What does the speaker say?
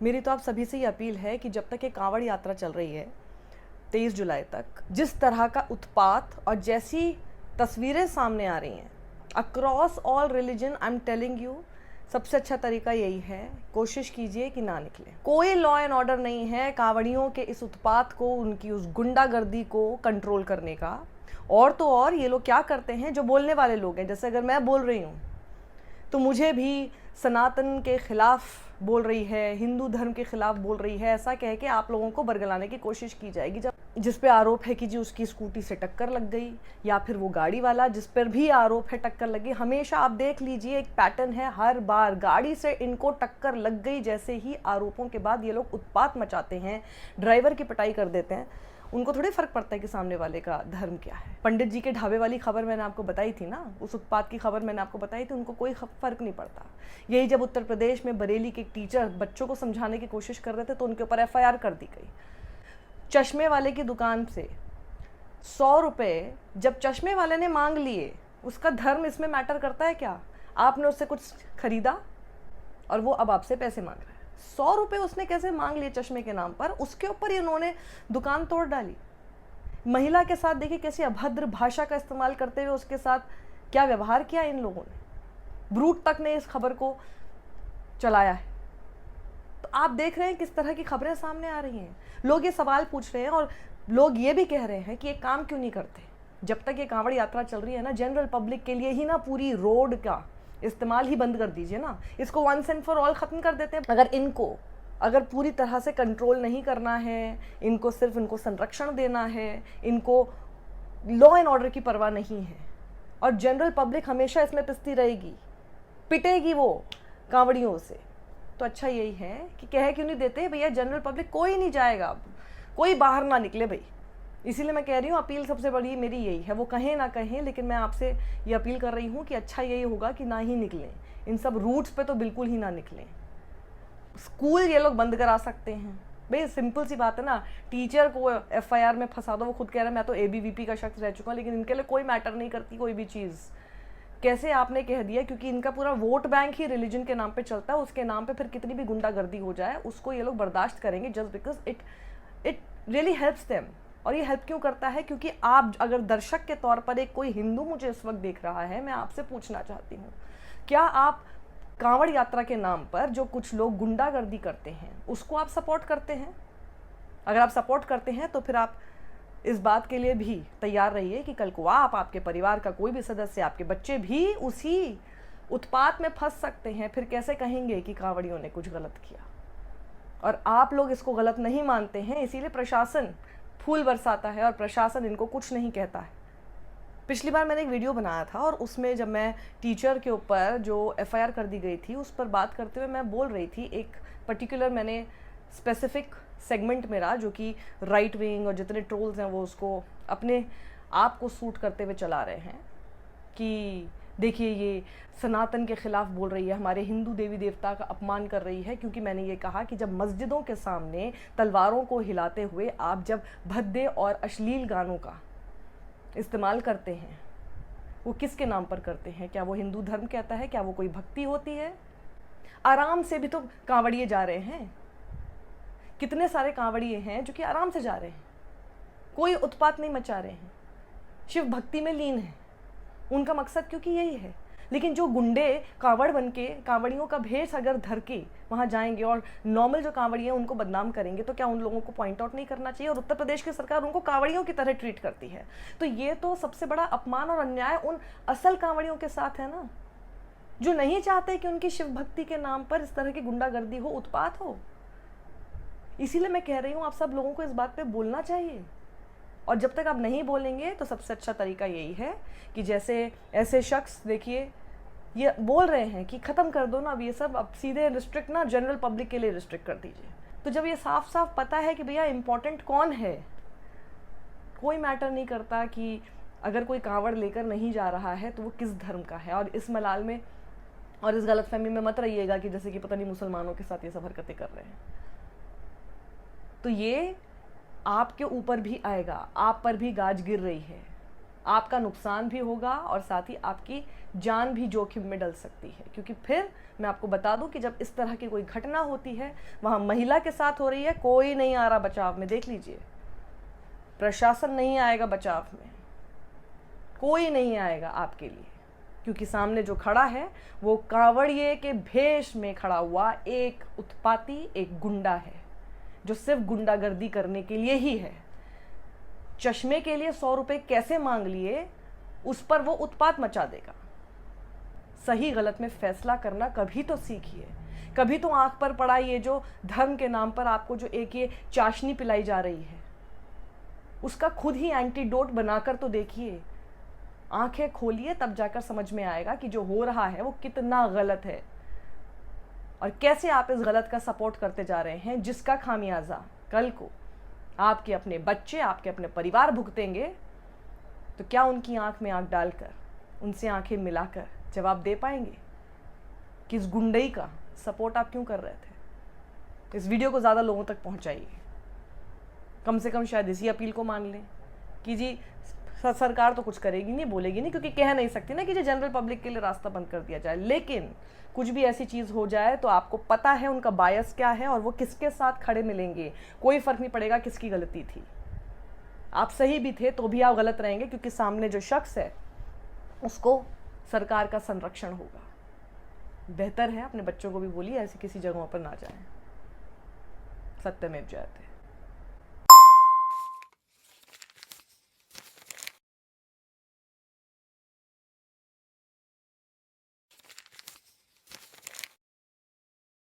मेरी तो आप सभी से ये अपील है कि जब तक ये कांवड़ यात्रा चल रही है 23 जुलाई तक, जिस तरह का उत्पात और जैसी तस्वीरें सामने आ रही हैं across all religion, I am telling you, सबसे अच्छा तरीका यही है, कोशिश कीजिए कि ना निकले। कोई लॉ एंड ऑर्डर नहीं है कांवड़ियों के इस उत्पात को, उनकी उस गुंडागर्दी को कंट्रोल करने का। और तो और ये लोग क्या करते हैं, जो बोलने वाले लोग हैं, जैसे अगर मैं बोल रही हूँ तो मुझे भी सनातन के खिलाफ बोल रही है, हिंदू धर्म के खिलाफ बोल रही है, ऐसा कह के आप लोगों को बरगलाने की कोशिश की जाएगी। जब जिस पे आरोप है कि जी उसकी स्कूटी से टक्कर लग गई, या फिर वो गाड़ी वाला जिस पर भी आरोप है टक्कर लग गई, हमेशा आप देख लीजिए एक पैटर्न है, हर बार गाड़ी से इनको टक्कर लग गई जैसे ही आरोपों के बाद ये लोग उत्पात मचाते हैं, ड्राइवर की पिटाई कर देते हैं। उनको थोड़ी फर्क पड़ता है कि सामने वाले का धर्म क्या है। पंडित जी के ढाबे वाली खबर मैंने आपको बताई थी ना, उस उत्पात की खबर मैंने आपको बताई थी, उनको कोई फर्क नहीं पड़ता। यही जब उत्तर प्रदेश में बरेली के एक टीचर बच्चों को समझाने की कोशिश कर रहे थे तो उनके ऊपर एफआईआर कर दी गई। चश्मे वाले की दुकान से 100 रुपये जब चश्मे वाले ने मांग लिए, उसका धर्म इसमें मैटर करता है क्या? आपने उससे कुछ खरीदा और वो अब आपसे पैसे मांग रहा है। 100 रुपये उसने कैसे मांग लिए चश्मे के नाम पर, उसके ऊपर इन्होंने दुकान तोड़ डाली। महिला के साथ देखिए कैसी अभद्र भाषा का इस्तेमाल करते हुए उसके साथ क्या व्यवहार किया इन लोगों ने। ब्रूट तक ने इस खबर को चलाया है। तो आप देख रहे हैं किस तरह की खबरें सामने आ रही हैं। लोग ये सवाल पूछ रहे हैं और लोग ये भी कह रहे हैं कि ये काम क्यों नहीं करते। जब तक ये कांवड़ यात्रा चल रही है ना, जनरल पब्लिक के लिए ही ना पूरी रोड का इस्तेमाल ही बंद कर दीजिए ना, इसको वंस एंड फॉर ऑल ख़त्म कर देते हैं। अगर पूरी तरह से कंट्रोल नहीं करना है, इनको सिर्फ इनको संरक्षण देना है, इनको लॉ एंड ऑर्डर की परवाह नहीं है, और जनरल पब्लिक हमेशा इसमें पिसती रहेगी, पिटेगी वो कांवड़ियों से, तो अच्छा यही है कि कह क्यों नहीं देते भैया, जनरल पब्लिक कोई नहीं जाएगा, अब कोई बाहर ना निकले भाई। इसीलिए मैं कह रही हूँ, अपील सबसे बड़ी मेरी यही है, वो कहें ना कहें, लेकिन मैं आपसे ये अपील कर रही हूँ कि अच्छा यही होगा कि ना ही निकलें, इन सब रूट्स पे तो बिल्कुल ही ना निकलें। स्कूल ये लोग बंद करा सकते हैं भाई, सिंपल सी बात है ना। टीचर को एफआईआर में फंसा दो, वो खुद कह रहा है मैं तो एबीवीपी का शख्स रह चुका हूँ, लेकिन इनके लिए कोई मैटर नहीं करती कोई भी चीज़। कैसे आपने कह दिया, क्योंकि इनका पूरा वोट बैंक ही रिलीजन के नाम पे चलता है, उसके नाम पे फिर कितनी भी गुंडागर्दी हो जाए उसको ये लोग बर्दाश्त करेंगे, just because it really helps them. और ये हेल्प क्यों करता है? क्योंकि आप अगर दर्शक के तौर पर एक कोई हिंदू मुझे इस वक्त देख रहा है, मैं आपसे पूछना चाहती हूँ, क्या आप कांवड़ यात्रा के नाम पर जो कुछ लोग गुंडागर्दी करते हैं उसको आप सपोर्ट करते हैं? अगर आप सपोर्ट करते हैं तो फिर आप इस बात के लिए भी तैयार रहिए कि कल को आप, आपके परिवार का कोई भी सदस्य, आपके बच्चे भी उसी उत्पात में फंस सकते हैं। फिर कैसे कहेंगे कि कांवड़ियों ने कुछ गलत किया? और आप लोग इसको गलत नहीं मानते हैं, इसीलिए प्रशासन फूल बरसाता है और प्रशासन इनको कुछ नहीं कहता है। पिछली बार मैंने एक वीडियो बनाया था और उसमें जब मैं टीचर के ऊपर जो एफआईआर कर दी गई थी उस पर बात करते हुए मैं बोल रही थी, एक पर्टिकुलर मैंने स्पेसिफिक सेगमेंट मेरा, जो कि राइट विंग और जितने ट्रोल्स हैं वो उसको अपने आप को सूट करते हुए चला रहे हैं कि देखिए ये सनातन के खिलाफ बोल रही है, हमारे हिंदू देवी देवता का अपमान कर रही है। क्योंकि मैंने ये कहा कि जब मस्जिदों के सामने तलवारों को हिलाते हुए आप जब भद्दे और अश्लील गानों का इस्तेमाल करते हैं, वो किसके नाम पर करते हैं? क्या वो हिंदू धर्म कहता है? क्या वो कोई भक्ति होती है? आराम से भी तो कांवड़िए जा रहे हैं, कितने सारे कांवड़िए हैं जो कि आराम से जा रहे हैं, कोई उत्पात नहीं मचा रहे हैं, शिव भक्ति में लीन है, उनका मकसद क्योंकि यही है। लेकिन जो गुंडे कांवड़ बन के कांवड़ियों का भेष अगर धर के वहाँ जाएंगे और नॉर्मल जो कांवड़ी हैं उनको बदनाम करेंगे, तो क्या उन लोगों को पॉइंट आउट नहीं करना चाहिए? और उत्तर प्रदेश की सरकार उनको कांवड़ियों की तरह ट्रीट करती है, तो ये तो सबसे बड़ा अपमान और अन्याय उन असल कांवड़ियों के साथ है ना, जो नहीं चाहते कि उनकी शिव भक्ति के नाम पर इस तरह की गुंडागर्दी हो, उत्पात हो। इसीलिए मैं कह रही हूँ आप सब लोगों को इस बात पे बोलना चाहिए, और जब तक आप नहीं बोलेंगे तो सबसे अच्छा तरीका यही है कि जैसे ऐसे शख्स देखिए ये बोल रहे हैं कि ख़त्म कर दो ना अब ये सब, अब सीधे रिस्ट्रिक्ट ना जनरल पब्लिक के लिए रिस्ट्रिक्ट कर दीजिए। तो जब ये साफ साफ पता है कि भैया इम्पोर्टेंट कौन है, कोई मैटर नहीं करता कि अगर कोई कांवड़ लेकर नहीं जा रहा है तो वो किस धर्म का है। और इस मलाल में और इस गलतफहमी में मत रहिएगा कि जैसे कि पता नहीं मुसलमानों के साथ ये सब हरकतें कर रहे हैं, तो ये आपके ऊपर भी आएगा, आप पर भी गाज गिर रही है। आपका नुकसान भी होगा और साथ ही आपकी जान भी जोखिम में डल सकती है। क्योंकि फिर मैं आपको बता दूं कि जब इस तरह की कोई घटना होती है, वहाँ महिला के साथ हो रही है, कोई नहीं आ रहा बचाव में। देख लीजिए, प्रशासन नहीं आएगा बचाव में, कोई नहीं आएगा आपके लिए, क्योंकि सामने जो खड़ा है वो कांवड़िए के भेष में खड़ा हुआ एक उत्पाती, एक गुंडा है, जो सिर्फ गुंडागर्दी करने के लिए ही है। चश्मे के लिए 100 रुपए कैसे मांग लिए, उस पर वो उत्पात मचा देगा। सही गलत में फैसला करना कभी तो सीखिए, कभी तो आंख पर पड़ा ये जो धर्म के नाम पर आपको जो एक ये चाशनी पिलाई जा रही है, उसका खुद ही एंटीडोट बनाकर तो देखिए। आंखें खोलिए, तब जाकर समझ में आएगा कि जो हो रहा है वो कितना गलत है और कैसे आप इस गलत का सपोर्ट करते जा रहे हैं, जिसका खामियाजा कल को आपके अपने बच्चे, आपके अपने परिवार भुगतेंगे। तो क्या उनकी आंख में आंख डालकर, उनसे आंखें मिलाकर जवाब दे पाएंगे कि इस गुंडई का सपोर्ट आप क्यों कर रहे थे? इस वीडियो को ज़्यादा लोगों तक पहुंचाइए। कम से कम शायद इसी अपील को मान लें कि जी सरकार तो कुछ करेगी नहीं, बोलेगी नहीं, क्योंकि कह नहीं सकती ना कि जो जनरल पब्लिक के लिए रास्ता बंद कर दिया जाए। लेकिन कुछ भी ऐसी चीज़ हो जाए तो आपको पता है उनका बायस क्या है और वो किसके साथ खड़े मिलेंगे। कोई फ़र्क नहीं पड़ेगा किसकी गलती थी, आप सही भी थे तो भी आप गलत रहेंगे, क्योंकि सामने जो शख्स है उसको सरकार का संरक्षण होगा। बेहतर है अपने बच्चों को भी बोलिए ऐसी किसी जगहों पर ना जाएं। सत्यमेव जयते।